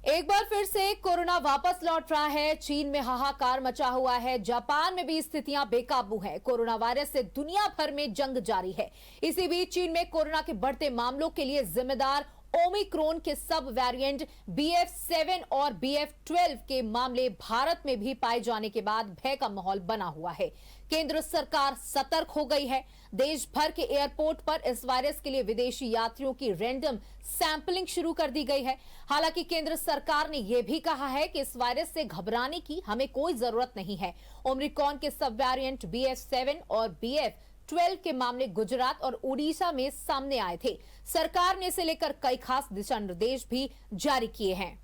एक बार फिर से कोरोना वापस लौट रहा है। चीन में हाहाकार मचा हुआ है। जापान में भी स्थितियां बेकाबू हैं। कोरोना वायरस से दुनिया भर में जंग जारी है। इसी बीच चीन में कोरोना के बढ़ते मामलों के लिए जिम्मेदार ओमिक्रॉन के सब वेरिएंट BF7 और BF12 के मामले भारत में भी पाए जाने के बाद भय का माहौल बना हुआ है। केंद्र सरकार सतर्क हो गई है। देश भर के एयरपोर्ट पर इस वायरस के लिए विदेशी यात्रियों की रैंडम सैंपलिंग शुरू कर दी गई है। हालांकि केंद्र सरकार ने यह भी कहा है कि इस वायरस से घबराने की हमें कोई जरूरत नहीं है। ओमिक्रॉन के सब वेरिएंट BF7 और BF12 के मामले गुजरात और उड़ीसा में सामने आए थे। सरकार ने इसे लेकर कई खास दिशा निर्देश भी जारी किए हैं।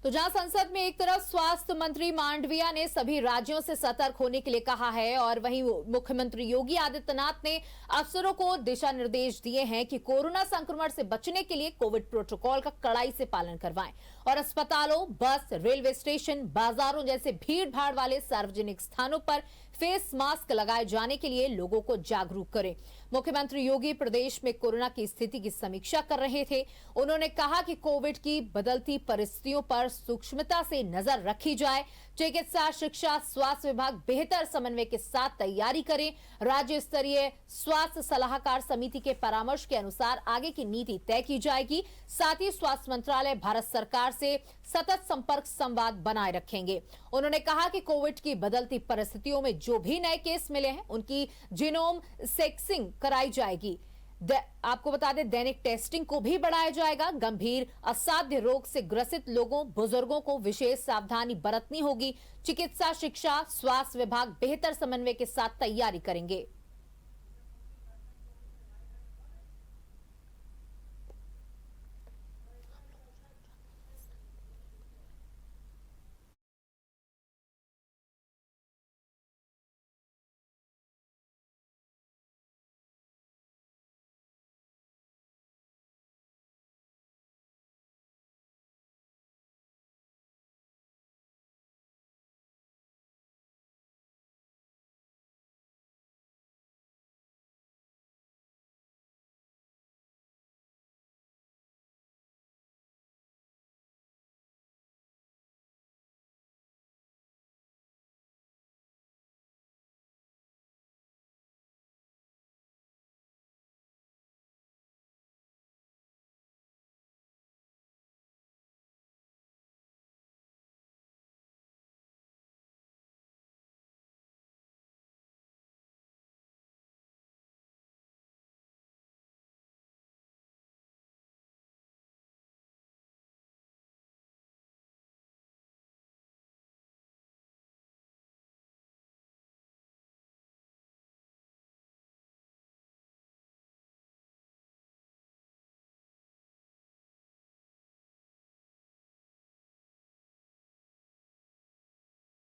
तो जहां संसद में एक तरफ स्वास्थ्य मंत्री मांडविया ने सभी राज्यों से सतर्क होने के लिए कहा है और वहीं मुख्यमंत्री योगी आदित्यनाथ ने अफसरों को दिशा निर्देश दिए हैं कि कोरोना संक्रमण से बचने के लिए कोविड प्रोटोकॉल का कड़ाई से पालन करवाएं और अस्पतालों, बस, रेलवे स्टेशन, बाजारों जैसे भीड़ भाड़ वाले सार्वजनिक स्थानों पर फेस मास्क लगाए जाने के लिए लोगों को जागरूक करें। मुख्यमंत्री योगी प्रदेश में कोरोना की स्थिति की समीक्षा कर रहे थे। उन्होंने कहा कि कोविड की बदलती परिस्थितियों पर सूक्ष्मता से नजर रखी जाए। चिकित्सा, शिक्षा, स्वास्थ्य विभाग बेहतर समन्वय के साथ तैयारी करें। राज्य स्तरीय स्वास्थ्य सलाहकार समिति के परामर्श के अनुसार आगे की नीति तय की जाएगी। साथ ही स्वास्थ्य मंत्रालय भारत सरकार से सतत संपर्क संवाद बनाए रखेंगे। उन्होंने कहा कि कोविड की बदलती परिस्थितियों में जो भी नए केस मिले हैं उनकी जीनोम सेक्सिंग कराई जाएगी। आपको बता दें, दैनिक टेस्टिंग को भी बढ़ाया जाएगा। गंभीर असाध्य रोग से ग्रसित लोगों, बुजुर्गों को विशेष सावधानी बरतनी होगी। चिकित्सा, शिक्षा, स्वास्थ्य विभाग बेहतर समन्वय के साथ तैयारी करेंगे।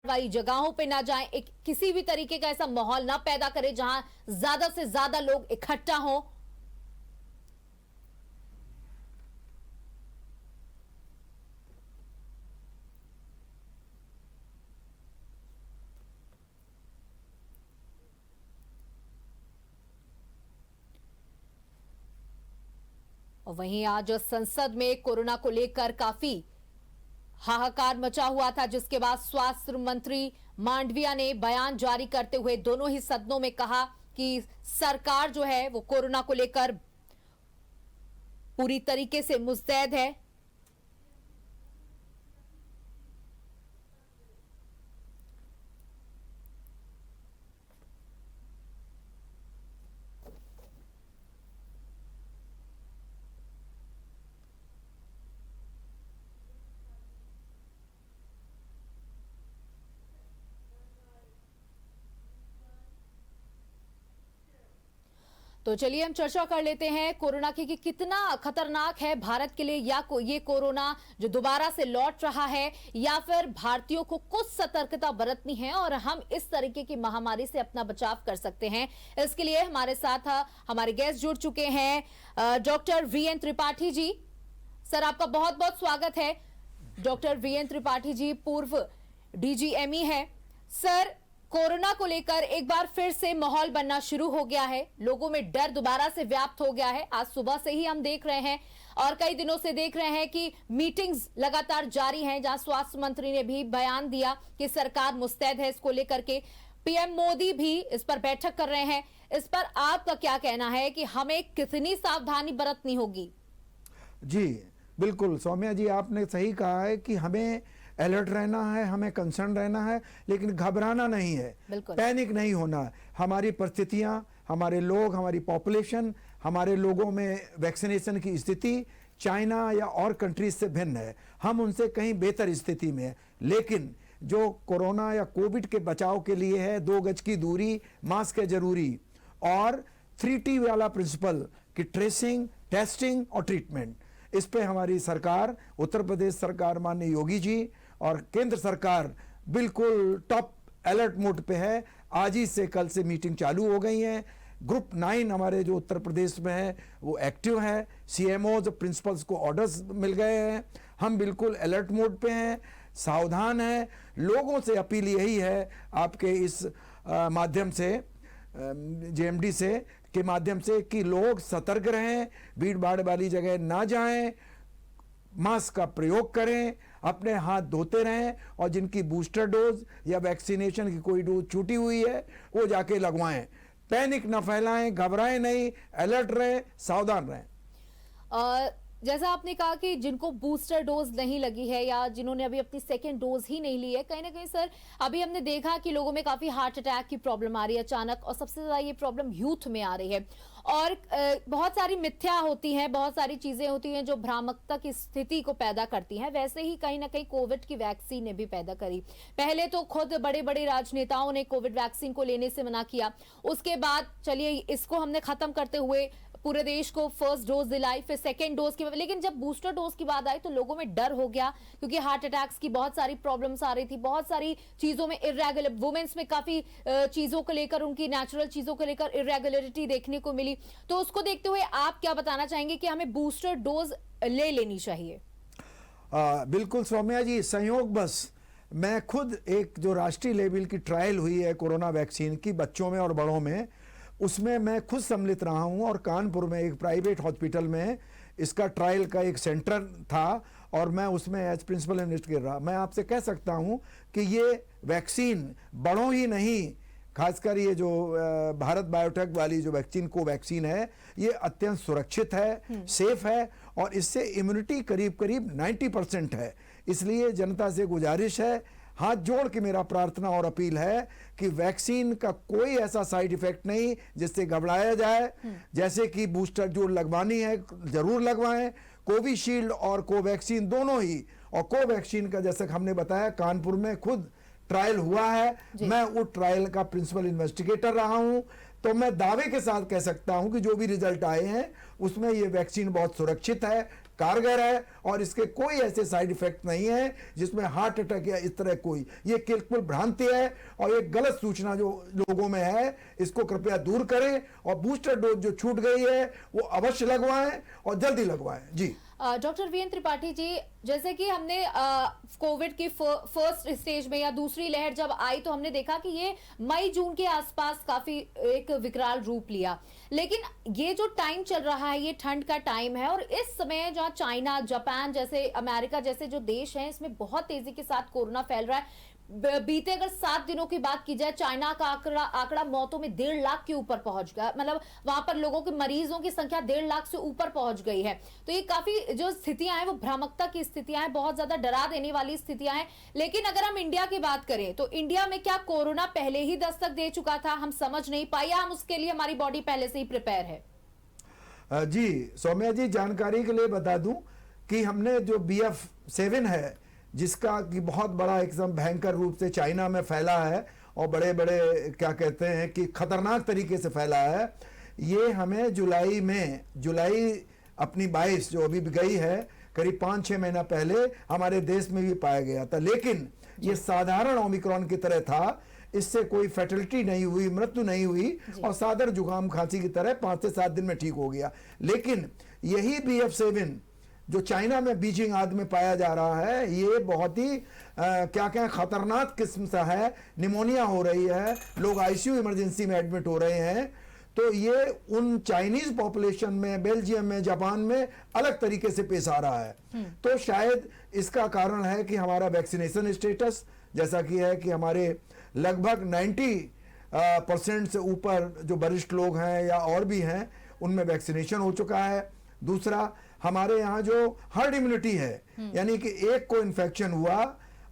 वाली जगहों पे ना जाएं। एक किसी भी तरीके का ऐसा माहौल ना पैदा करें जहां ज्यादा से ज्यादा लोग इकट्ठा हों। और वहीं आज संसद में कोरोना को लेकर काफी हाहाकार मचा हुआ था, जिसके बाद स्वास्थ्य मंत्री मांडविया ने बयान जारी करते हुए दोनों ही सदनों में कहा कि सरकार जो है वो कोरोना को लेकर पूरी तरीके से मुस्तैद है। तो चलिए हम चर्चा कर लेते हैं कोरोना की कि कितना खतरनाक है भारत के लिए, या ये कोरोना जो दोबारा से लौट रहा है, या फिर भारतीयों को कुछ सतर्कता बरतनी है और हम इस तरीके की महामारी से अपना बचाव कर सकते हैं। इसके लिए हमारे साथ हमारे गेस्ट जुड़ चुके हैं doctor VN Tripathi ji. Sir, आपका बहुत बहुत स्वागत है। डॉक्टर वीएन त्रिपाठी जी पूर्व डीजीएमई है। सर, कोरोना को लेकर एक बार फिर से माहौल बनना शुरू हो गया है, लोगों में डर दोबारा से व्याप्त हो गया है। आज सुबह से ही हम देख रहे हैं और कई दिनों से देख रहे हैं कि मीटिंग्स लगातार जारी हैं, जहां स्वास्थ्य मंत्री ने भी बयान दिया कि सरकार मुस्तैद है इसको लेकर के। पीएम मोदी भी इस पर बैठक कर रहे हैं। इस पर आपका क्या कहना है कि हमें कितनी सावधानी बरतनी होगी? जी बिल्कुल सौम्या जी, आपने सही कहा है कि हमें अलर्ट रहना है, हमें कंसर्न रहना है, लेकिन घबराना नहीं है, पैनिक नहीं होना है। हमारी परिस्थितियां, हमारे लोग, हमारी पॉपुलेशन, हमारे लोगों में वैक्सीनेशन की स्थिति चाइना या और कंट्रीज से भिन्न है। हम उनसे कहीं बेहतर स्थिति में है, लेकिन जो कोरोना या कोविड के बचाव के लिए है 2 गज की दूरी, मास्क है जरूरी, और 3T वाला प्रिंसिपल कि ट्रेसिंग, टेस्टिंग और ट्रीटमेंट, इस पे हमारी सरकार, उत्तर प्रदेश सरकार माननीय योगी जी और केंद्र सरकार बिल्कुल टॉप अलर्ट मोड पे है। आज ही से, कल से मीटिंग चालू हो गई है। ग्रुप 9 हमारे जो उत्तर प्रदेश में है वो एक्टिव है। सीएमओ प्रिंसिपल्स को ऑर्डर्स मिल गए हैं। हम बिल्कुल अलर्ट मोड पे हैं, सावधान हैं। लोगों से अपील यही है आपके इस माध्यम से, जेएमडी से के माध्यम से, कि लोग सतर्क रहें, भीड़ भाड़ वाली जगह ना जाएं, मास्क का प्रयोग करें, अपने हाथ धोते रहें, और जिनकी बूस्टर डोज या वैक्सीनेशन की कोई डोज छूटी हुई है वो जाके लगवाएं। पैनिक ना फैलाएं, घबराएं नहीं, अलर्ट रहें, सावधान रहें। जैसा आपने कहा कि जिनको बूस्टर डोज नहीं लगी है या जिन्होंने अभी अपनी सेकेंड डोज ही नहीं ली है, कहीं ना कहीं सर अभी हमने देखा कि लोगों में काफी हार्ट अटैक की प्रॉब्लम आ रही है अचानक, और सबसे ज्यादा ये प्रॉब्लम यूथ में आ रही है। और बहुत सारी मिथ्या होती हैं, बहुत सारी चीजें होती हैं जो भ्रामकता की स्थिति को पैदा करती हैं। वैसे ही कहीं ना कहीं कोविड की वैक्सीन ने भी पैदा करी। पहले तो खुद बड़े बड़े राजनेताओं ने कोविड वैक्सीन को लेने से मना किया, उसके बाद चलिए इसको हमने खत्म करते हुए पूरे देश को फर्स्ट डोज दिलाई, फिर सेकेंड डोज की, लेकिन जब बूस्टर डोज की बात आई तो लोगों में डर हो गया, क्योंकि हार्ट अटैक्स की बहुत सारी प्रॉब्लम्स आ रही थी, बहुत सारी चीजों में इरेगुलर, वुमेन्स में काफी चीजों को लेकर, उनकी नेचुरल चीजों को लेकर इरेगुलरिटी देखने को मिली। तो उसको देखते हुए आप क्या बताना चाहेंगे कि हमें बूस्टर डोज ले लेनी चाहिए? बिल्कुल सौम्या जी, संयोग बस मैं खुद एक जो राष्ट्रीय लेवल की ट्रायल हुई है कोरोना वैक्सीन की बच्चों में और बड़ों में, उसमें मैं खुद सम्मिलित रहा हूं, और कानपुर में एक प्राइवेट हॉस्पिटल में इसका ट्रायल का एक सेंटर था, और मैं उसमें एज प्रिंसिपल इन्वेस्टिगेटर रहा। मैं आपसे कह सकता हूं कि ये वैक्सीन बड़ों ही नहीं, खासकर ये जो भारत बायोटेक वाली जो वैक्सीन को वैक्सीन है, ये अत्यंत सुरक्षित है, सेफ है, और इससे इम्यूनिटी करीब करीब 90% है। इसलिए जनता से गुजारिश है, हाथ जोड़ के मेरा प्रार्थना और अपील है कि वैक्सीन का कोई ऐसा साइड इफेक्ट नहीं जिससे घबराया जाए। जैसे कि बूस्टर जो लगवानी है जरूर लगवाएं, कोविशील्ड और कोवैक्सीन दोनों ही, और कोवैक्सीन का जैसे हमने बताया कानपुर में खुद ट्रायल हुआ है, मैं उस ट्रायल का प्रिंसिपल इन्वेस्टिगेटर रहा हूं, तो मैं दावे के साथ कह सकता हूं कि जो भी रिजल्ट आए हैं उसमें ये वैक्सीन बहुत सुरक्षित है, कारगर है, और इसके कोई ऐसे साइड इफेक्ट नहीं है जिसमें हार्ट अटैक या इस तरह कोई, ये केवल भ्रांति है और ये गलत सूचना जो लोगों में है, इसको कृपया दूर करें, और बूस्टर डोज जो छूट गई है वो अवश्य लगवाएं और जल्दी लगवाएं। जी डॉक्टर वीएन त्रिपाठी जी, जैसे कि हमने कोविड की फर्स्ट स्टेज में या दूसरी लहर जब आई तो हमने देखा कि ये मई जून के आसपास काफी एक विकराल रूप लिया, लेकिन ये जो टाइम चल रहा है ये ठंड का टाइम है, और इस समय जहां चाइना, जापान जैसे, अमेरिका जैसे जो देश हैं, इसमें बहुत तेजी के साथ कोरोना फैल रहा है। बीते अगर 7 दिनों की बात की जाए, चाइना का आंकड़ा मौतों में 1.5 लाख के ऊपर पहुंच गया, मतलब वहां पर लोगों के मरीजों की संख्या 1.5 लाख से ऊपर पहुंच गई है। तो ये काफी जो स्थितियां हैं वो भ्रामकता की स्थितियां हैं, बहुत ज्यादा डरा देने वाली स्थितियां हैं। लेकिन अगर हम इंडिया की बात करें तो इंडिया में क्या कोरोना पहले ही दस्तक दे चुका था, हम समझ नहीं पाए, हम उसके लिए हमारी बॉडी पहले से ही प्रिपेयर है? जी सौम्या जी, जानकारी के लिए बता दूं कि हमने जो BF7 है, जिसका कि बहुत बड़ा एकदम भयंकर रूप से चाइना में फैला है और बड़े बड़े क्या कहते हैं कि खतरनाक तरीके से फैला है, ये हमें जुलाई अपनी 22 जो अभी गई है, करीब 5-6 महीना पहले हमारे देश में भी पाया गया था, लेकिन ये साधारण ओमिक्रॉन की तरह था, इससे कोई फैटलिटी नहीं हुई, मृत्यु नहीं हुई, और साधारण जुकाम खांसी की तरह 5 से 7 दिन में ठीक हो गया। लेकिन यही BF7 जो चाइना में बीजिंग आदि में पाया जा रहा है, ये बहुत ही क्या क्या खतरनाक किस्म सा है। निमोनिया हो रही है, लोग आईसीयू इमरजेंसी में एडमिट हो रहे हैं। तो ये उन चाइनीज पॉपुलेशन में, बेल्जियम में, जापान में अलग तरीके से पेश आ रहा है। तो शायद इसका कारण है कि हमारा वैक्सीनेशन स्टेटस जैसा कि है कि हमारे लगभग 90% से ऊपर जो वरिष्ठ लोग हैं या और भी हैं, उनमें वैक्सीनेशन हो चुका है। दूसरा, हमारे यहाँ जो हर्ड इम्यूनिटी है, यानी कि एक को इन्फेक्शन हुआ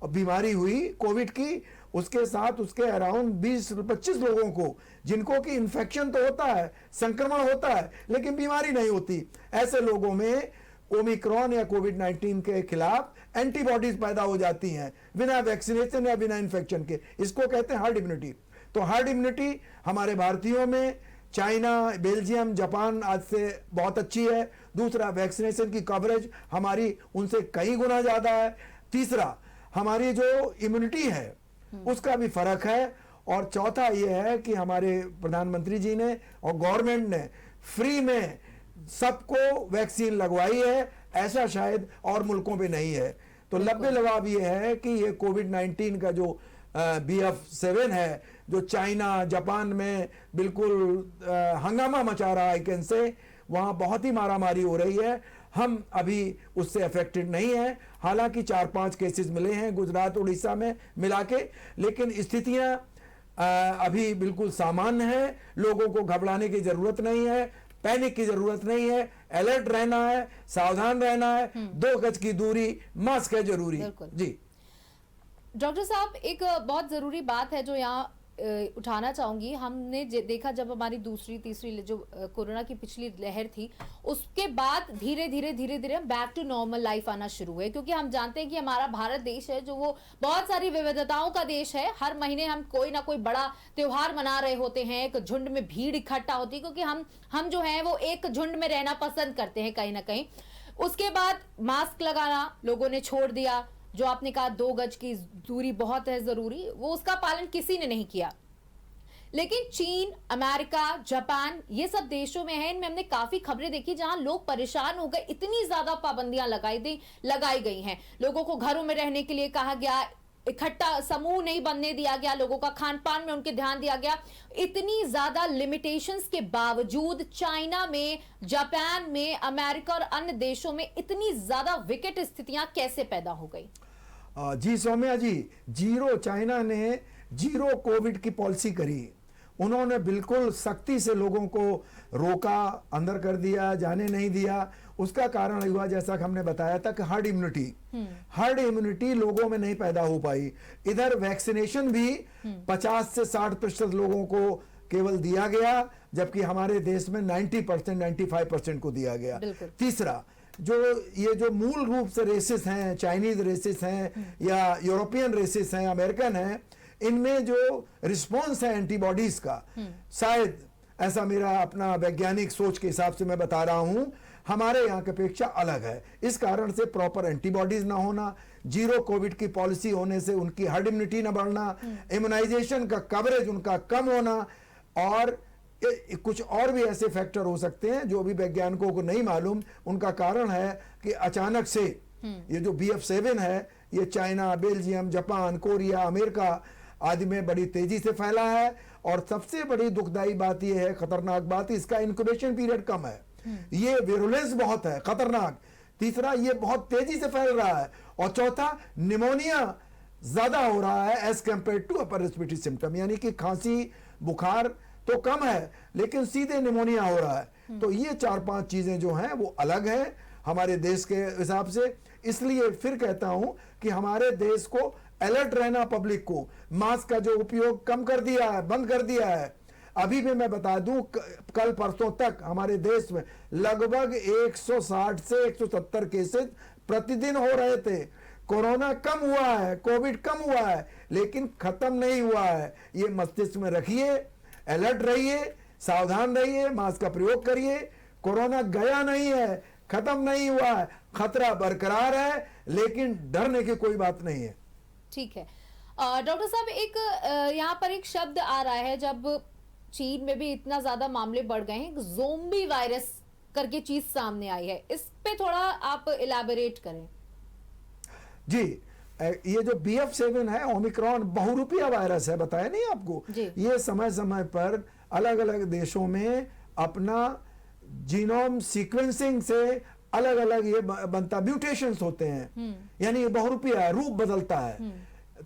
और बीमारी हुई कोविड की, उसके साथ उसके अराउंड 20-25 लोगों को जिनको कि इन्फेक्शन तो होता है, संक्रमण होता है, लेकिन बीमारी नहीं होती, ऐसे लोगों में ओमिक्रॉन या कोविड-19 के खिलाफ एंटीबॉडीज पैदा हो जाती हैं बिना वैक्सीनेशन या बिना इन्फेक्शन के। इसको कहते हैं हर्ड इम्यूनिटी। तो हर्ड इम्यूनिटी हमारे भारतीयों में चाइना, बेल्जियम, जापान आज से बहुत अच्छी है। दूसरा, वैक्सीनेशन की कवरेज हमारी उनसे कई गुना ज्यादा है। तीसरा, हमारी जो इम्यूनिटी है उसका भी फर्क है। और चौथा ये है कि हमारे प्रधानमंत्री जी ने और गवर्नमेंट ने फ्री में सबको वैक्सीन लगवाई है, ऐसा शायद और मुल्कों पे नहीं है। तो लब्बे लबाब ये है कि ये कोविड-19 का जो BF7 है, जो चाइना, जापान में बिल्कुल हंगामा मचा रहा है, कैन से वहाँ बहुत ही मारामारी हो रही है। हम अभी उससे अफेक्टेड नहीं है, हालांकि 4-5 केसेस मिले हैं गुजरात, उड़ीसा में मिला के, लेकिन स्थितियां अभी बिल्कुल सामान्य है। लोगों को घबराने की जरूरत नहीं है, पैनिक की जरूरत नहीं है, अलर्ट रहना है, सावधान रहना है, 2 गज की दूरी, मास्क है जरूरी। जी डॉक्टर साहब, एक बहुत जरूरी बात है जो यहाँ उठाना चाहूंगी। हमने देखा जब हमारी दूसरी तीसरी जो कोरोना की पिछली लहर थी, उसके बाद धीरे धीरे बैक टू नॉर्मल लाइफ आना शुरू हुए, क्योंकि हम जानते हैं कि हमारा भारत देश है जो वो बहुत सारी विविधताओं का देश है। हर महीने हम कोई ना कोई बड़ा त्योहार मना रहे होते हैं, एक झुंड में भीड़ इकट्ठा होती है, क्योंकि हम जो है वो एक झुंड में रहना पसंद करते हैं कहीं ना कहीं। उसके बाद मास्क लगाना लोगों ने छोड़ दिया, जो आपने कहा 2 गज की दूरी बहुत है जरूरी, वो उसका पालन किसी ने नहीं किया। लेकिन चीन, अमेरिका, जापान, ये सब देशों में है, इनमें हमने काफी खबरें देखी जहां लोग परेशान हो गए, इतनी ज्यादा पाबंदियां लगाई गई हैं। लोगों को घरों में रहने के लिए कहा गया, इकट्ठा समूह नहीं बनने दिया गया, लोगों का खान पान में उनके ध्यान दिया गया। इतनी ज्यादा लिमिटेशंस के बावजूद चाइना में, जापान में, अमेरिका और अन्य देशों में इतनी ज्यादा विकट स्थितियां कैसे पैदा हो गई? जी सौम्या जी, चाइना ने जीरो कोविड की पॉलिसी करी। उन्होंने बिल्कुल सख्ती से लोगों को रोका, अंदर कर दिया, जाने नहीं दिया। उसका कारण हुआ, जैसा कि हमने बताया था, कि हर्ड इम्यूनिटी लोगों में नहीं पैदा हो पाई। इधर वैक्सीनेशन भी 50 से 60% लोगों को केवल दिया गया, जबकि हमारे देश में 90%, 95% को दिया गया। तीसरा, ये जो मूल रूप से रेसिस हैं, चाइनीज रेसिस हैं या यूरोपियन रेसिस हैं, अमेरिकन हैं, इनमें जो रिस्पॉन्स है एंटीबॉडीज का, शायद ऐसा मेरा अपना वैज्ञानिक सोच के हिसाब से मैं बता रहा हूं, हमारे यहाँ की अपेक्षा अलग है। इस कारण से प्रॉपर एंटीबॉडीज ना होना, जीरो कोविड की पॉलिसी होने से उनकी हर्ड इम्यूनिटी ना बढ़ना, इम्यूनाइजेशन का कवरेज उनका कम होना, और कुछ और भी ऐसे फैक्टर हो सकते हैं जो भी वैज्ञानिकों को नहीं मालूम। उनका कारण है कि अचानक से ये जो BF7 है, ये China, Belgium, Japan, Korea, America आदि में बड़ी तेजी से फैला है। और सबसे बड़ी दुखदाई बात यह है, खतरनाक बात, इसका इंक्यूबेशन पीरियड कम है, ये विरुलेंस बहुत है, खतरनाक। तीसरा, ये बहुत तेजी से फैल रहा है। और चौथा, निमोनिया ज्यादा हो रहा है as compare to upper respiratory symptom, यानी कि खांसी, बुखार तो कम है, लेकिन सीधे निमोनिया हो रहा है। तो ये 4-5 चीजें जो हैं वो अलग हैं हमारे देश के हिसाब से। इसलिए फिर कहता हूं कि हमारे देश को अलर्ट रहना, पब्लिक को मास्क का जो उपयोग कम कर दिया है, बंद कर दिया है। अभी भी मैं बता दूं, कल परसों तक हमारे देश में लगभग 160 से 170 केसेस प्रतिदिन हो रहे थे। कोरोना कम हुआ है, कोविड कम हुआ है, लेकिन खत्म नहीं हुआ है। ये मस्तिष्क में रखिए, अलर्ट रहिए, सावधान रहिए, मास्क का प्रयोग करिए। कोरोना गया नहीं है, खत्म नहीं हुआ है, खतरा बरकरार है, लेकिन डरने की कोई बात नहीं है। ठीक है डॉक्टर साहब, एक यहाँ पर एक शब्द आ रहा है, जब चीन में भी इतना ज्यादा मामले बढ़ गए हैं, ज़ोंबी वायरस करके चीज सामने आई है, इस पे थोड़ा आप इलैबोरेट करें। जी, ये जो BF7 है, ओमिक्रॉन बहुरूपिया वायरस है, बताया नहीं आपको? ये समय समय पर अलग अलग देशों में अपना जीनोम सीक्वेंसिंग से अलग अलग ये बनता, म्यूटेशंस होते हैं, यानी ये बहुरूपिया रूप बदलता है।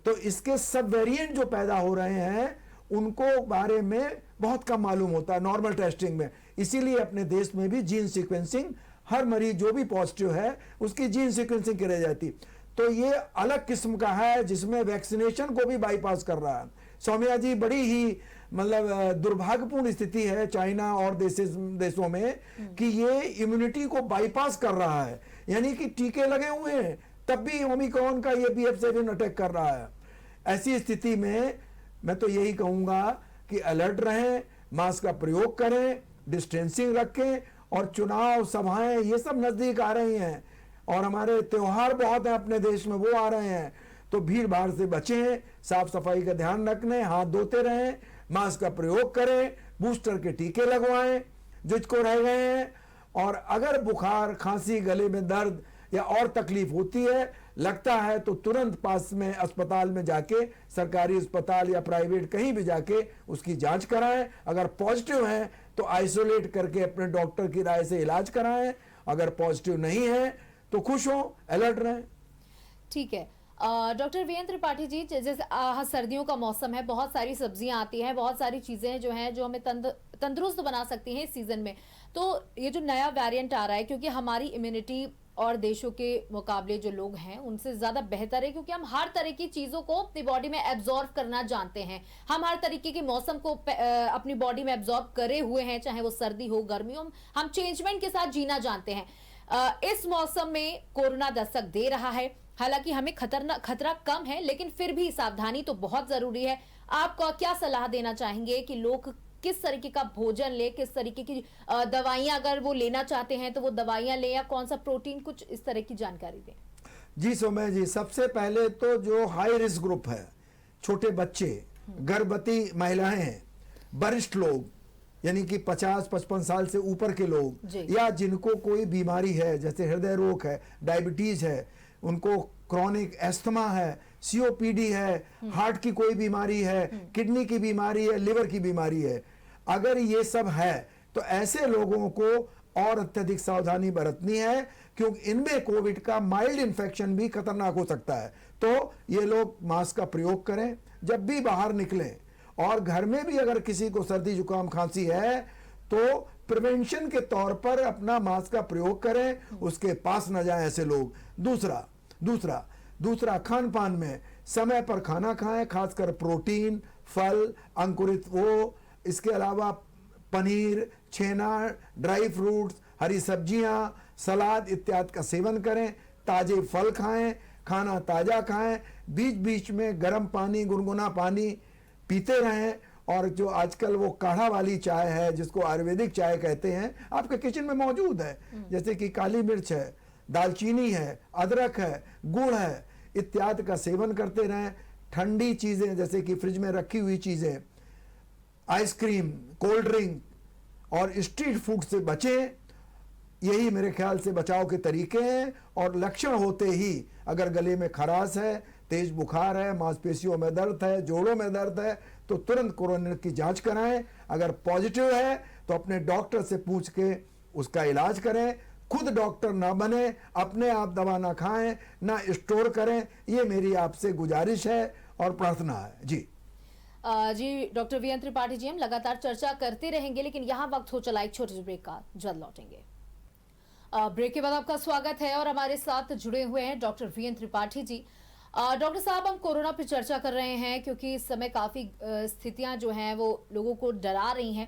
तो इसके सब वेरिएंट जो पैदा हो रहे हैं उनको बारे में बहुत कम मालूम होता है नॉर्मल टेस्टिंग में। इसीलिए अपने देश में भी जीन सीक्वेंसिंग, हर मरीज जो भी पॉजिटिव है उसकी जीन सीक्वेंसिंग कराई जाती। तो ये अलग किस्म का है जिसमें वैक्सीनेशन को भी बाईपास कर रहा है। सौम्या जी, बड़ी ही मतलब दुर्भाग्यपूर्ण स्थिति है चाइना और देशों में कि ये इम्यूनिटी को बाईपास कर रहा है, यानी कि टीके लगे हुए हैं तब भी ओमिक्रॉन का ये BF7 अटैक कर रहा है। ऐसी स्थिति में मैं तो यही कहूंगा कि अलर्ट रहें, मास्क का प्रयोग करें, डिस्टेंसिंग रखें, और चुनाव सभाएं ये सब नजदीक आ रही हैं और हमारे त्योहार बहुत हैं अपने देश में, वो आ रहे हैं। तो भीड़ भाड़ से बचें, साफ सफाई का ध्यान रखें, हाथ धोते रहें, मास्क का प्रयोग करें, बूस्टर के टीके लगवाएं जिसको रह गए हैं। और अगर बुखार, खांसी, गले में दर्द या और तकलीफ होती है, लगता है, तो तुरंत पास में अस्पताल में जाके, सरकारी अस्पताल या प्राइवेट कहीं भी जाके उसकी जांच कराएं। अगर पॉजिटिव है तो आइसोलेट करके अपने डॉक्टर की राय से इलाज कराएं। अगर पॉजिटिव नहीं है तो खुश हो, अलर्ट रहें। ठीक है डॉक्टर वीरेंद्र त्रिपाठी जी, जैसे सर्दियों का मौसम है, बहुत सारी सब्जियां आती हैं, बहुत सारी चीजें जो हैं जो हमें तंदुरुस्त बना सकती हैं इस सीजन में। तो ये जो नया वेरिएंट आ रहा है, क्योंकि हमारी इम्यूनिटी और देशों के मुकाबले जो लोग हैं उनसे ज्यादा बेहतर है, क्योंकि हम हर तरह की चीजों को अपनी बॉडी में एब्जॉर्ब करना जानते हैं। हम हर तरीके के मौसम को अपनी बॉडी में एब्जॉर्ब करे हुए हैं, चाहे वो सर्दी हो, गर्मी हो, हम चेंजमेंट के साथ जीना जानते हैं। इस मौसम में कोरोना दस्तक दे रहा है, हालांकि हमें खतरा कम है, लेकिन फिर भी सावधानी तो बहुत जरूरी है। आप क्या सलाह देना चाहेंगे कि लोग किस तरीके का भोजन ले, किस तरीके की दवाइयां अगर वो लेना चाहते हैं तो वो दवाइयां ले, या कौन सा प्रोटीन, कुछ इस तरह की जानकारी दें। जी सौम्या जी, सबसे पहले तो जो हाई रिस्क ग्रुप है, छोटे बच्चे, गर्भवती महिलाएं हैं, वरिष्ठ लोग यानी कि 50-55 साल से ऊपर के लोग, या जिनको कोई बीमारी है जैसे हृदय रोग है, डायबिटीज है, उनको क्रॉनिक एस्थमा है, COPD है, हार्ट की कोई बीमारी है, किडनी की बीमारी है, लिवर की बीमारी है, अगर ये सब है तो ऐसे लोगों को और अत्यधिक सावधानी बरतनी है, क्योंकि इनमें कोविड का माइल्ड इन्फेक्शन भी खतरनाक हो सकता है। तो ये लोग मास्क का प्रयोग करें जब भी बाहर निकलें, और घर में भी अगर किसी को सर्दी जुकाम खांसी है तो प्रिवेंशन के तौर पर अपना मास्क का प्रयोग करें, उसके पास न जाएं ऐसे लोग। दूसरा खान पान में समय पर खाना खाएं, खासकर प्रोटीन, फल, अंकुरित वो, इसके अलावा पनीर, छेना, ड्राई फ्रूट्स, हरी सब्जियां, सलाद इत्यादि का सेवन करें, ताजे फल खाएं, खाना ताजा खाएं, बीच बीच में गर्म पानी, गुनगुना पानी पीते रहें। और जो आजकल वो काढ़ा वाली चाय है जिसको आयुर्वेदिक चाय कहते हैं, आपके किचन में मौजूद है, जैसे कि काली मिर्च है, दालचीनी है, अदरक है, गुड़ है, इत्यादि का सेवन करते रहें। ठंडी चीजें जैसे कि फ्रिज में रखी हुई चीजें, आइसक्रीम, कोल्ड ड्रिंक और स्ट्रीट फूड से बचें। यही मेरे ख्याल से बचाव के तरीके हैं। और लक्षण होते ही अगर गले में खराश है, तेज बुखार है, मांसपेशियों में दर्द है, जोड़ों में दर्द है, तो तुरंत कोरोना की जांच कराएं। अगर पॉजिटिव है तो अपने डॉक्टर से पूछ के उसका इलाज करें। खुद डॉक्टर ना बने, अपने आप दवा ना खाएं, ना स्टोर करें, ये मेरी आपसे गुजारिश है और प्रार्थना है। जी डॉक्टर वीरेंद्र त्रिपाठी जी, हम लगातार चर्चा करते रहेंगे, लेकिन यहाँ वक्त हो चला एक छोटे से ब्रेक का, जल्द लौटेंगे। ब्रेक के बाद आपका स्वागत है और हमारे साथ जुड़े हुए हैं डॉक्टर वीरेंद्र त्रिपाठी जी। डॉक्टर साहब, हम कोरोना पर चर्चा कर रहे हैं क्योंकि इस समय काफी स्थितियां जो हैं वो लोगों को डरा रही हैं।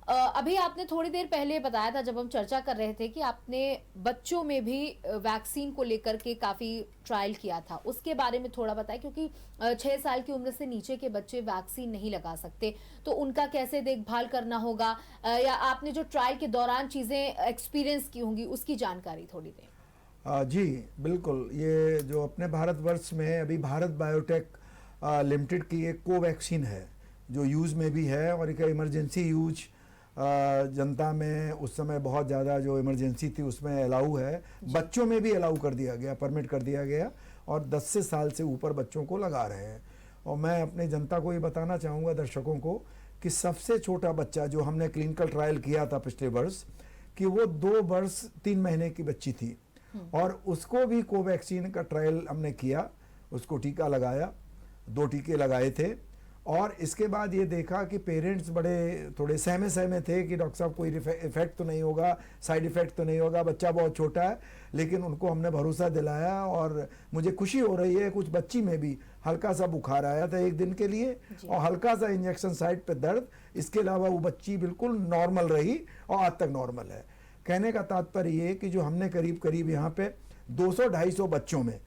अभी आपने थोड़ी देर पहले बताया था जब हम चर्चा कर रहे थे कि आपने बच्चों में भी वैक्सीन को लेकर के काफी ट्रायल किया था, उसके बारे में थोड़ा बताएं, क्योंकि 6 साल की उम्र से नीचे के बच्चे वैक्सीन नहीं लगा सकते, तो उनका कैसे देखभाल करना होगा, या आपने जो ट्रायल के दौरान चीजें एक्सपीरियंस की होंगी उसकी जानकारी थोड़ी दें। जी बिल्कुल, ये जो अपने भारतवर्ष में अभी भारत बायोटेक लिमिटेड की एक कोवैक्सीन है जो यूज़ में भी है, और एक इमरजेंसी यूज जनता में उस समय बहुत ज़्यादा जो इमरजेंसी थी उसमें अलाउ है, बच्चों में भी अलाउ कर दिया गया, परमिट कर दिया गया, और 10 से साल से ऊपर बच्चों को लगा रहे हैं। और मैं अपने जनता को ये बताना चाहूँगा, दर्शकों को, कि सबसे छोटा बच्चा जो हमने क्लिनिकल ट्रायल किया था पिछले वर्ष, कि वो 2 वर्ष 3 महीने की बच्ची थी, और उसको भी कोवैक्सीन का ट्रायल हमने किया, उसको टीका लगाया, 2 टीके लगाए थे, और इसके बाद ये देखा कि पेरेंट्स बड़े थोड़े सहमे थे कि डॉक्टर साहब कोई इफेक्ट तो नहीं होगा, साइड इफेक्ट तो नहीं होगा, बच्चा बहुत छोटा है, लेकिन उनको हमने भरोसा दिलाया, और मुझे खुशी हो रही है कुछ बच्ची में भी हल्का सा बुखार आया था 1 दिन के लिए, और हल्का सा इंजेक्शन साइट पे दर्द, इसके अलावा वो बच्ची बिल्कुल नॉर्मल रही और आज तक नॉर्मल है। कहने का तात्पर्य ये कि जो हमने करीब करीब यहाँ पे 200-250 बच्चों में,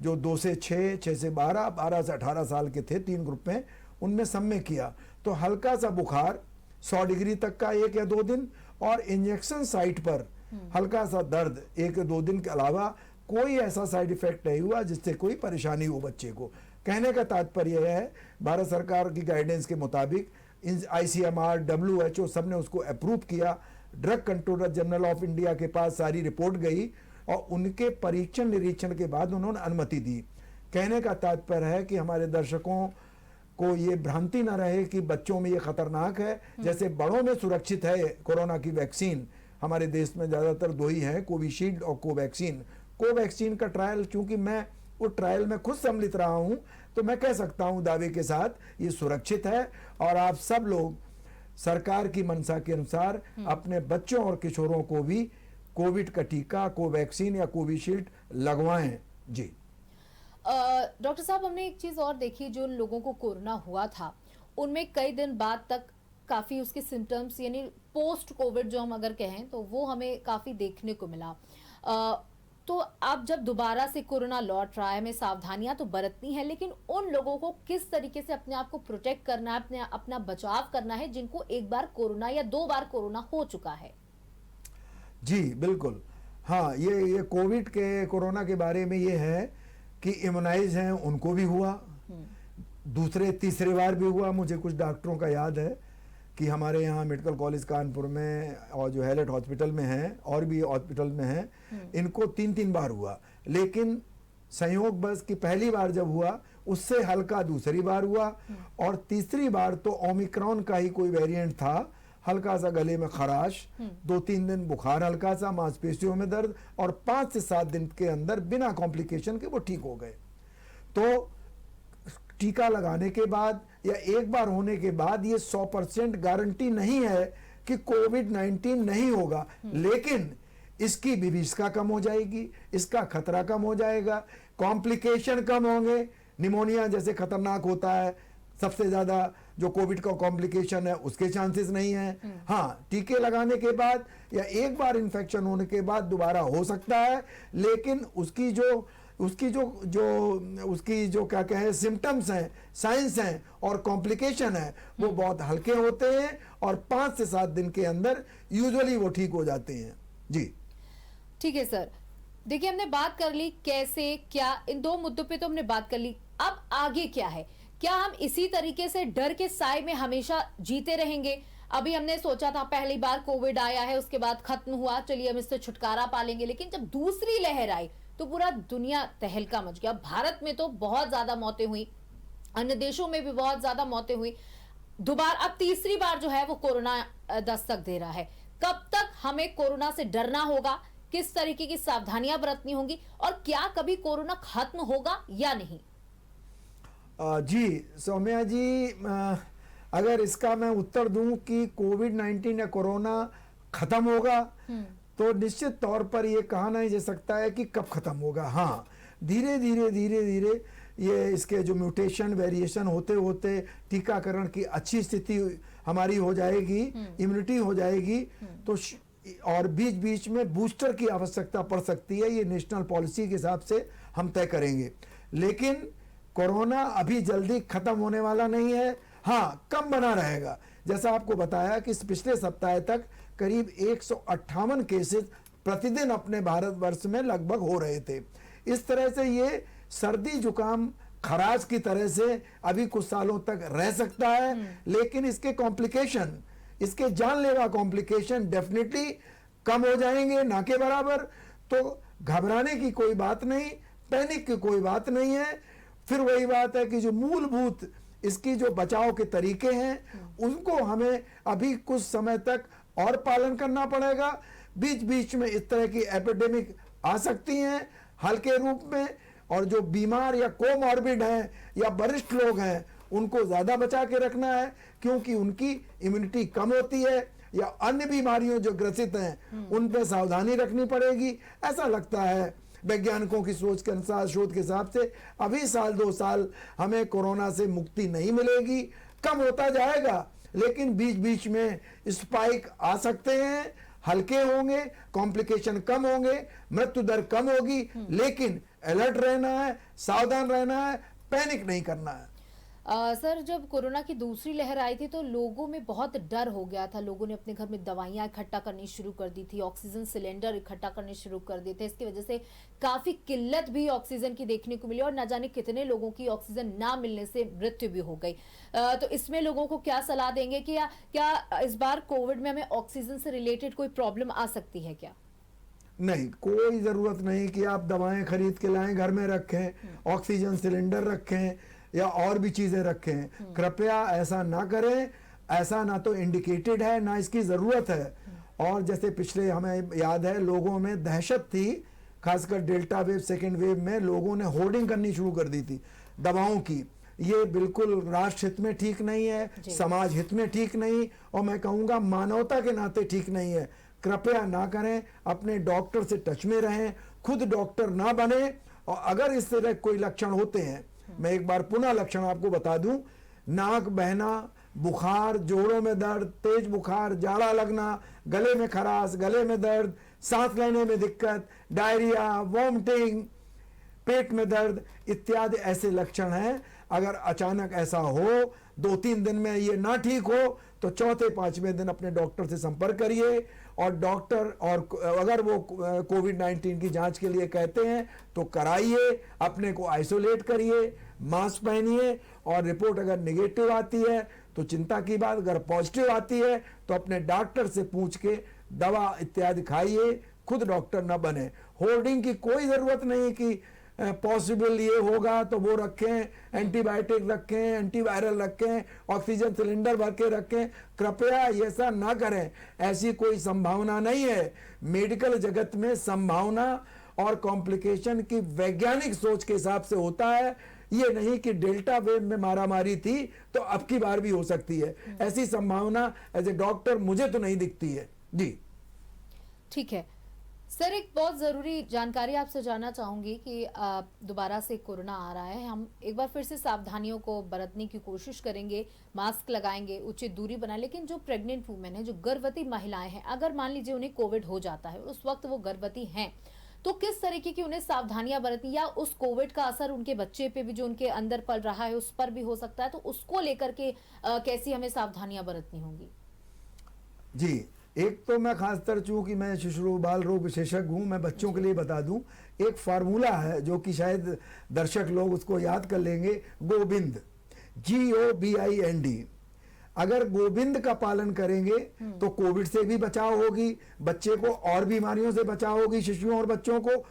जो 2 से 6, 6 से 12, 12 से 18 साल के थे, 3 ग्रुप में, उनमें सब में किया, तो हल्का सा बुखार 100 डिग्री तक का 1 या 2 दिन, और इंजेक्शन साइट पर हल्का सा दर्द 1 या 2 दिन के अलावा कोई ऐसा साइड इफेक्ट नहीं हुआ जिससे कोई परेशानी हो बच्चे को। कहने का तात्पर्य यह है, भारत सरकार की गाइडेंस के मुताबिक ICMR, WHO सब ने उसको अप्रूव किया, drug controller general of India के पास सारी रिपोर्ट गई, और उनके परीक्षण निरीक्षण के बाद उन्होंने अनुमति दी। कहने का तात्पर्य है कि हमारे दर्शकों को ये भ्रांति ना रहे कि बच्चों में ये खतरनाक है, जैसे बड़ों में सुरक्षित है कोरोना की वैक्सीन। हमारे देश में ज़्यादातर 2 ही हैं, कोविशील्ड और कोवैक्सीन। कोवैक्सीन का ट्रायल, चूंकि मैं वो ट्रायल में खुद सम्मिलित रहा हूं, तो मैं कह सकता हूं दावे के साथ ये सुरक्षित है, और आप सब लोग सरकार की मंशा के अनुसार अपने बच्चों और किशोरों को भी कोविड का टीका, कोवैक्सीन या कोविशील्ड लगवाएं। जी डॉक्टर साहब, हमने एक चीज और देखी, जो लोगों को कोरोना हुआ था उनमें कई दिन बाद तक काफी उसके सिम्टम्स, यानी पोस्ट कोविड जो हम अगर कहें, तो वो हमें काफी देखने को मिला। तो अब जब दोबारा से कोरोना लौट रहा है, हमें सावधानियां तो बरतनी है, लेकिन उन लोगों को किस तरीके से अपने आप को प्रोटेक्ट करना है, अपना बचाव करना है, जिनको एक बार कोरोना या 2 बार कोरोना हो चुका है? जी बिल्कुल, हाँ, ये कोविड के कोरोना के बारे में ये है कि इम्यूनाइज हैं उनको भी हुआ, दूसरे तीसरे बार भी हुआ। मुझे कुछ डॉक्टरों का याद है कि हमारे यहाँ मेडिकल कॉलेज कानपुर में और जो हैलेट हॉस्पिटल में है और भी हॉस्पिटल में है, इनको 3-3 बार हुआ, लेकिन संयोग बस कि पहली बार जब हुआ उससे हल्का दूसरी बार हुआ, और तीसरी बार तो ओमिक्रॉन का ही कोई वेरिएंट था, हल्का सा गले में खराश, 2-3 दिन बुखार, हल्का सा मांसपेशियों में दर्द, और 5 से 7 दिन के अंदर बिना कॉम्प्लिकेशन के वो ठीक हो गए। तो टीका लगाने के बाद या एक बार होने के बाद ये 100% गारंटी नहीं है कि कोविड-19 नहीं होगा, लेकिन इसकी विभीषिका कम हो जाएगी, इसका खतरा कम हो जाएगा, कॉम्प्लिकेशन कम होंगे। निमोनिया जैसे खतरनाक होता है, सबसे ज्यादा जो कोविड का कॉम्प्लिकेशन है उसके चांसेस नहीं है। हाँ, टीके लगाने के बाद या एक बार इन्फेक्शन होने के बाद दोबारा हो सकता है, लेकिन उसकी जो क्या कहें सिम्टम्स हैं, साइंस हैं और कॉम्प्लिकेशन है, वो बहुत हल्के होते हैं, और 5 से 7 दिन के अंदर यूजुअली वो ठीक हो जाते हैं। जी ठीक है सर, देखिए हमने बात कर ली कैसे क्या, इन 2 मुद्दों पे तो हमने बात कर ली। अब आगे क्या है? क्या हम इसी तरीके से डर के साए में हमेशा जीते रहेंगे? अभी हमने सोचा था पहली बार कोविड आया है, उसके बाद खत्म हुआ, चलिए हम इससे छुटकारा पा लेंगे, लेकिन जब दूसरी लहर आई तो पूरा दुनिया तहलका मच गया। भारत में तो बहुत ज्यादा मौतें हुई, अन्य देशों में भी बहुत ज्यादा मौतें हुई, दोबारा अब तीसरी बार जो है वो कोरोना दस्तक दे रहा है। कब तक हमें कोरोना से डरना होगा, किस तरीके की सावधानियां बरतनी होंगी, और क्या कभी कोरोना खत्म होगा या नहीं? जी सौम्या जी, अगर इसका मैं उत्तर दूं कि कोविड-19 या कोरोना खत्म होगा, तो निश्चित तौर पर यह कहा नहीं जा सकता है कि कब खत्म होगा। हाँ, धीरे धीरे ये इसके जो म्यूटेशन वेरिएशन होते होते टीकाकरण की अच्छी स्थिति हमारी हो जाएगी, इम्यूनिटी हो जाएगी, तो और बीच बीच में बूस्टर की आवश्यकता पड़ सकती है। ये नेशनल पॉलिसी के हिसाब से हम तय करेंगे। लेकिन कोरोना अभी जल्दी खत्म होने वाला नहीं है, हाँ कम बना रहेगा। जैसा आपको बताया कि पिछले सप्ताह तक करीब 158 केसेस प्रतिदिन अपने भारतवर्ष में लगभग हो रहे थे। इस तरह से ये सर्दी जुकाम खराश की तरह से अभी कुछ सालों तक रह सकता है, लेकिन इसके कॉम्प्लिकेशन, इसके जानलेवा कॉम्प्लिकेशन डेफिनेटली कम हो जाएंगे, ना के बराबर। तो घबराने की कोई बात नहीं, पैनिक की कोई बात नहीं है। फिर वही बात है कि जो मूलभूत इसकी जो बचाव के तरीके हैं उनको हमें अभी कुछ समय तक और पालन करना पड़ेगा। बीच बीच में इस तरह की एपिडेमिक आ सकती हैं हल्के रूप में, और जो बीमार या कोमॉर्बिड हैं या वरिष्ठ लोग हैं उनको ज़्यादा बचा के रखना है, क्योंकि उनकी इम्यूनिटी कम होती है, या अन्य बीमारियों जो ग्रसित हैं उन पर सावधानी रखनी पड़ेगी। ऐसा लगता है वैज्ञानिकों की सोच के अनुसार, शोध के हिसाब से अभी साल 2 साल हमें कोरोना से मुक्ति नहीं मिलेगी, कम होता जाएगा, लेकिन बीच बीच में स्पाइक आ सकते हैं, हल्के होंगे, कॉम्प्लिकेशन कम होंगे, मृत्यु दर कम होगी, लेकिन अलर्ट रहना है, सावधान रहना है, पैनिक नहीं करना है। सर, जब कोरोना की दूसरी लहर आई थी तो लोगों में बहुत डर हो गया था। लोगों ने अपने घर में दवाइयां इकट्ठा करनी शुरू कर दी थी, ऑक्सीजन सिलेंडर इकट्ठा करने शुरू कर दिए थे। इसकी वजह से काफी किल्लत भी ऑक्सीजन की देखने को मिली और न जाने कितने लोगों की ऑक्सीजन ना मिलने से मृत्यु भी हो गई। तो इसमें लोगों को क्या सलाह देंगे कि क्या इस बार कोविड में हमें ऑक्सीजन से रिलेटेड कोई प्रॉब्लम आ सकती है क्या? नहीं, कोई जरूरत नहीं कि आप दवाएं खरीद के लाएं, घर में रखें, ऑक्सीजन सिलेंडर रखें या और भी चीजें रखें। कृपया ऐसा ना करें, ऐसा ना तो इंडिकेटेड है, ना इसकी जरूरत है। और जैसे पिछले हमें याद है लोगों में दहशत थी, खासकर डेल्टा वेव, सेकेंड वेव में लोगों ने होर्डिंग करनी शुरू कर दी थी दवाओं की। ये बिल्कुल राष्ट्र हित में ठीक नहीं है, समाज हित में ठीक नहीं, और मैं कहूँगा मानवता के नाते ठीक नहीं है। कृपया ना करें, अपने डॉक्टर से टच में रहें, खुद डॉक्टर ना बने। और अगर इस तरह कोई लक्षण होते हैं, मैं एक बार पुनः लक्षण आपको बता दूं, नाक बहना, बुखार, जोड़ों में दर्द, तेज बुखार, जाड़ा लगना, गले में खराश, गले में दर्द, सांस लेने में दिक्कत, डायरिया, वॉमिटिंग, पेट में दर्द इत्यादि ऐसे लक्षण हैं। अगर अचानक ऐसा हो, 2-3 दिन में ये ना ठीक हो, तो 4-5वें दिन अपने डॉक्टर से संपर्क करिए। और डॉक्टर, और अगर वो कोविड-19 की जांच के लिए कहते हैं तो कराइए, अपने को आइसोलेट करिए, मास्क पहनिए, और रिपोर्ट अगर नेगेटिव आती है तो चिंता की बात, अगर पॉजिटिव आती है तो अपने डॉक्टर से पूछ के दवा इत्यादि खाइए, खुद डॉक्टर न बने। होर्डिंग की कोई ज़रूरत नहीं कि पॉसिबल ये होगा तो वो रखें, एंटीबायोटिक रखें, एंटीवायरल रखें, ऑक्सीजन सिलेंडर भर के रखें। कृपया ऐसा ना करें, ऐसी कोई संभावना नहीं है। मेडिकल जगत में संभावना और कॉम्प्लिकेशन की वैज्ञानिक सोच के हिसाब से होता है, ये नहीं कि डेल्टा वेव में मारामारी थी तो अब की बार भी हो सकती है। ऐसी संभावना एज ए डॉक्टर मुझे तो नहीं दिखती है जी। ठीक है सर, एक बहुत ज़रूरी जानकारी आपसे जानना चाहूँगी कि दोबारा से कोरोना आ रहा है, हम एक बार फिर से सावधानियों को बरतने की कोशिश करेंगे, मास्क लगाएंगे, उचित दूरी बनाएं। लेकिन जो प्रेग्नेंट वुमेन है, जो गर्भवती महिलाएं हैं, अगर मान लीजिए उन्हें कोविड हो जाता है, उस वक्त वो गर्भवती हैं, तो किस तरीके की उन्हें सावधानियां बरतनी, या उस कोविड का असर उनके बच्चे पे भी जो उनके अंदर पल रहा है उस पर भी हो सकता है, तो उसको लेकर के कैसी हमें सावधानियां बरतनी होंगी? जी, एक तो मैं खासतर चूंकि मैं शिशु बाल रोग विशेषज्ञ हूँ, मैं बच्चों के लिए बता दूं, एक फार्मूला है जो कि शायद दर्शक लोग उसको याद कर लेंगे, गोबिंद, GOBIND। अगर गोबिंद का पालन करेंगे तो कोविड से भी बचाव होगी, बच्चे को और बीमारियों से बचाव होगी, शिशुओं और बच्चों को,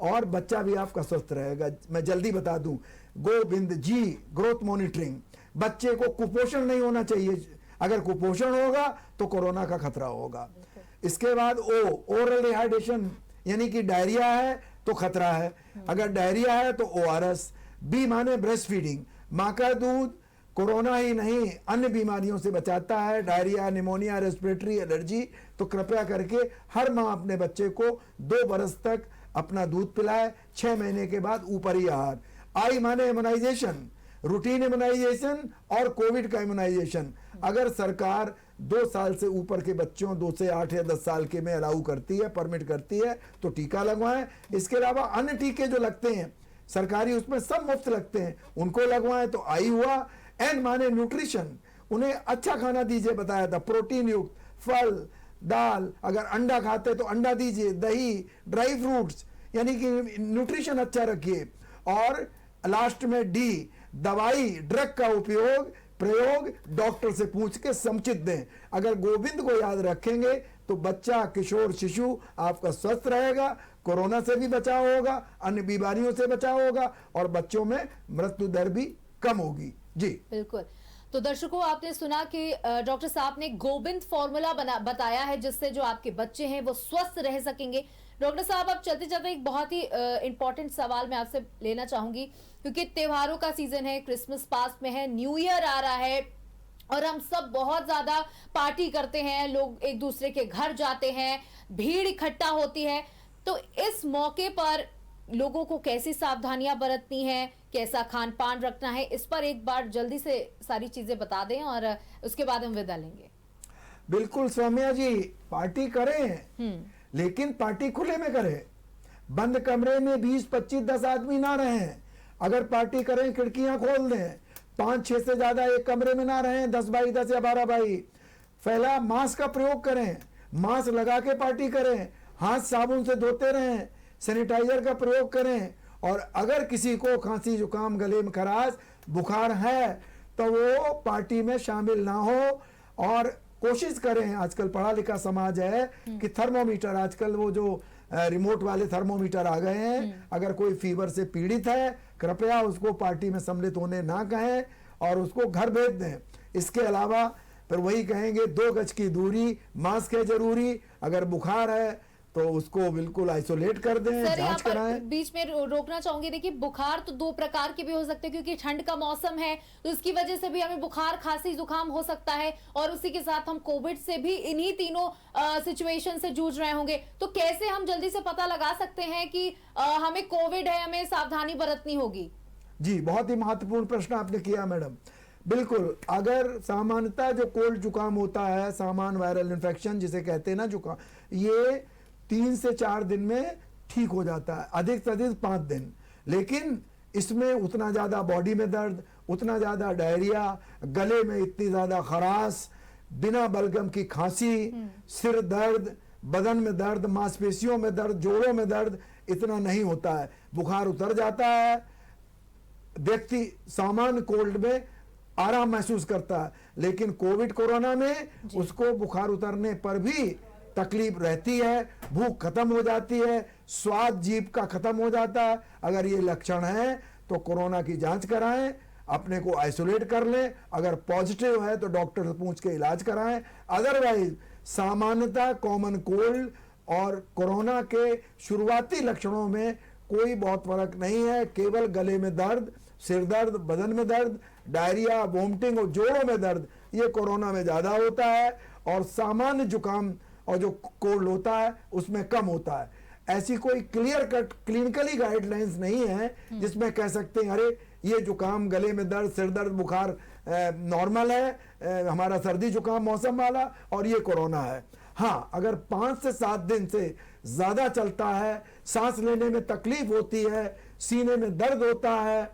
और बच्चा भी आपका स्वस्थ रहेगा। मैं जल्दी बता दूं, गोबिंद, G ग्रोथ मॉनिटरिंग, बच्चे को कुपोषण नहीं होना चाहिए, अगर कुपोषण होगा तो कोरोना का खतरा होगा। इसके बाद O ओरल डिहाइड्रेशन, यानी कि डायरिया है तो खतरा है, अगर डायरिया है तो ORS। B माने ब्रेस्ट फीडिंग, माँ का दूध कोरोना ही नहीं अन्य बीमारियों से बचाता है, डायरिया, निमोनिया, रेस्पिरेटरी एलर्जी। तो कृपया करके हर माँ अपने बच्चे को 2 बरस तक अपना दूध पिलाए, 6 महीने के बाद ऊपरी आहार। आई माने इम्यूनाइजेशन, रूटीन इम्यूनाइजेशन और कोविड का इम्यूनाइजेशन। अगर सरकार 2 साल से ऊपर के बच्चों, 2 से 8 या 10 साल के में अलाउ करती है, परमिट करती है, तो टीका लगवाएं। इसके अलावा अन्य टीके जो लगते हैं सरकारी, उसमें सब मुफ्त लगते हैं, उनको लगवाएं। तो आई हुआ। एन माने न्यूट्रिशन, उन्हें अच्छा खाना दीजिए, बताया था, प्रोटीन युक्त फल, दाल, अगर अंडा खाते तो अंडा दीजिए, दही, ड्राई फ्रूट्स, यानी कि न्यूट्रिशन अच्छा रखिए। और लास्ट में डी, दवाई, ड्रग का प्रयोग डॉक्टर से पूछ के समुचित दें। अगर गोविंद को याद रखेंगे तो बच्चा, किशोर, शिशु आपका स्वस्थ रहेगा, कोरोना से भी बचाव होगा, अन्य बीमारियों से बचाव होगा और बच्चों में मृत्यु दर भी कम होगी। जी बिल्कुल। तो दर्शकों, आपने सुना कि डॉक्टर साहब ने गोविंद फॉर्मूला बताया है जिससे जो आपके बच्चे हैं वो स्वस्थ रह सकेंगे। डॉक्टर साहब, अब चलते चलते एक बहुत ही इंपॉर्टेंट सवाल मैं आपसे लेना चाहूंगी, क्योंकि त्योहारों का सीजन है, क्रिसमस पास में है, न्यू ईयर आ रहा है और हम सब बहुत ज्यादा पार्टी करते हैं, लोग एक दूसरे के घर जाते हैं, भीड़ इकट्ठा होती है। तो इस मौके पर लोगों को कैसी सावधानियां बरतनी है, कैसा खान पान रखना है, इस पर एक बार जल्दी से सारी चीजें बता दें और उसके बाद हम विदा लेंगे। बिल्कुल सौम्या जी, पार्टी करें लेकिन पार्टी खुले में करें, बंद कमरे में 20, 25, 10 आदमी ना रहें। अगर पार्टी करें खिड़कियां खोल दें, 5, 6 से ज्यादा एक कमरे में ना रहें, 10 बाई 10 या 12 बाई। पहला मास्क का प्रयोग करें, मास्क लगा के पार्टी करें, हाथ साबुन से धोते रहें, सैनिटाइजर का प्रयोग करें। और अगर किसी को खांसी, जुकाम, गले में खराश, बुखार है तो वो पार्टी में शामिल ना हो। और कोशिश करें, आजकल पढ़ा लिखा समाज है, कि थर्मोमीटर, आजकल वो जो रिमोट वाले थर्मोमीटर आ गए हैं, अगर कोई फीवर से पीड़ित है कृपया उसको पार्टी में सम्मिलित होने ना कहें और उसको घर भेज दें। इसके अलावा फिर वही कहेंगे, 2 गज की दूरी, मास्क है जरूरी। अगर बुखार है तो उसको बिल्कुल आइसोलेट कर दें, जांच कराएं। बीच में रोकना चाहूंगी, देखिए बुखार तो 2 प्रकार के भी हो सकते हैं, क्योंकि ठंड का मौसम है तो इसकी वजह से भी हमें बुखार, खांसी, जुकाम हो सकता है और उसी के साथ हम कोविड से भी इन्हीं तीनों सिचुएशन से जूझ रहे होंगे। तो कैसे हम जल्दी से पता लगा सकते हैं कि हमें कोविड है, हमें सावधानी बरतनी होगी? जी, बहुत ही महत्वपूर्ण प्रश्न आपने किया मैडम। बिल्कुल, अगर सामान्यतः जो कोल्ड जुकाम होता है, सामान्य वायरल इन्फेक्शन जिसे कहते हैं ना जुकाम, ये 3 से 4 दिन में ठीक हो जाता है, अधिक से अधिक 5 दिन। लेकिन इसमें उतना ज्यादा बॉडी में दर्द, उतना ज्यादा डायरिया, गले में इतनी ज्यादा खराश, बिना बलगम की खांसी, सिर दर्द, बदन में दर्द, मांसपेशियों में दर्द, जोड़ों में दर्द इतना नहीं होता है। बुखार उतर जाता है, व्यक्ति सामान्य कोल्ड में आराम महसूस करता है। लेकिन कोविड कोरोना में उसको बुखार उतरने पर भी तकलीफ रहती है, भूख खत्म हो जाती है, स्वाद जीभ का खत्म हो जाता है। अगर ये लक्षण है तो कोरोना की जांच कराएं, अपने को आइसोलेट कर लें। अगर पॉजिटिव है तो डॉक्टर से पूछ के इलाज कराएं। अदरवाइज सामान्यतः कॉमन कोल्ड और कोरोना के शुरुआती लक्षणों में कोई बहुत फर्क नहीं है। केवल गले में दर्द, सिर दर्द, बदन में दर्द, डायरिया, वोमिटिंग और जोड़ों में दर्द, ये कोरोना में ज्यादा होता है और सामान्य जुकाम और जो कोल्ड होता है उसमें कम होता है। ऐसी कोई क्लियर कट क्लिनिकली गाइडलाइंस नहीं है जिसमें कह सकते हैं अरे ये जुकाम, गले में दर्द, सिर दर्द, बुखार नॉर्मल है, हमारा सर्दी जुकाम मौसम वाला, और ये कोरोना है। हाँ, अगर 5 से 7 दिन से ज्यादा चलता है, सांस लेने में तकलीफ होती है, सीने में दर्द होता है,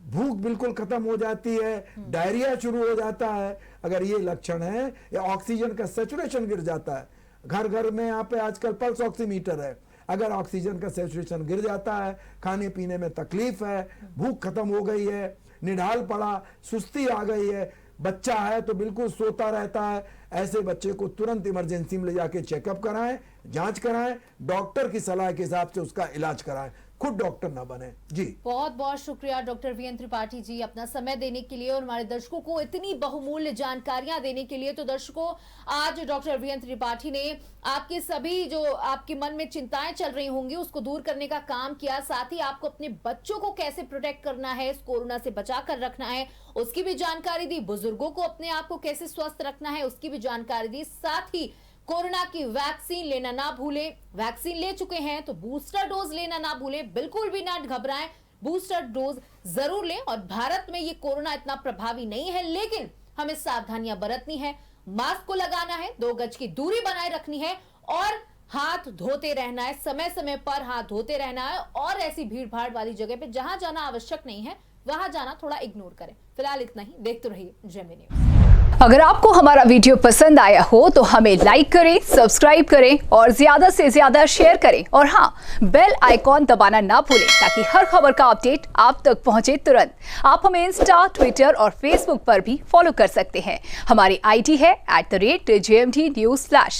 भूख बिल्कुल खत्म हो जाती है, डायरिया शुरू हो जाता है, अगर ये लक्षण है, या ऑक्सीजन का सैचुरेशन गिर जाता है, घर घर में यहाँ पे आजकल पल्स ऑक्सीमीटर है, अगर ऑक्सीजन का सैचुरेशन गिर जाता है, खाने पीने में तकलीफ है, भूख खत्म हो गई है, निढाल पड़ा, सुस्ती आ गई है, बच्चा है तो बिल्कुल सोता रहता है, ऐसे बच्चे को तुरंत इमरजेंसी में ले जाके चेकअप कराएं, जांच कराएं, डॉक्टर की सलाह के हिसाब से उसका इलाज कराएं, खुद डॉक्टर ना बने। जी, बहुत बहुत शुक्रिया डॉक्टर वीएन त्रिपाठी जी, अपना समय देने के लिए और हमारे दर्शकों को इतनी बहुमूल्य जानकारियां देने के लिए। तो दर्शकों, आज डॉक्टर वीएन त्रिपाठी ने आपके सभी जो आपके मन में चिंताएं चल रही होंगी उसको दूर करने का काम किया, साथ ही आपको अपने बच्चों को कैसे प्रोटेक्ट करना है, इस कोरोना से बचा कर रखना है उसकी भी जानकारी दी, बुजुर्गों को अपने आप को कैसे स्वस्थ रखना है उसकी भी जानकारी दी, साथ ही कोरोना की वैक्सीन लेना ना भूलें, वैक्सीन ले चुके हैं तो बूस्टर डोज लेना ना भूलें, बिल्कुल भी ना घबराएं, बूस्टर डोज जरूर लें। और भारत में ये कोरोना इतना प्रभावी नहीं है, लेकिन हमें सावधानियां बरतनी है, मास्क को लगाना है, 2 गज की दूरी बनाए रखनी है और हाथ धोते रहना है, समय समय पर हाथ धोते रहना है। और ऐसी भीड़ भाड़ वाली जगह पे जहां जाना आवश्यक नहीं है वहां जाना थोड़ा इग्नोर करें। फिलहाल इतना ही, देखते रहिए जेएमबी न्यूज। अगर आपको हमारा वीडियो पसंद आया हो तो हमें लाइक करें, सब्सक्राइब करें और ज्यादा से ज्यादा शेयर करें। और हाँ, बेल आइकॉन दबाना ना भूलें ताकि हर खबर का अपडेट आप तक पहुंचे तुरंत। आप हमें इंस्टा, ट्विटर और फेसबुक पर भी फॉलो कर सकते हैं। हमारी आईडी है @JMT News Flash।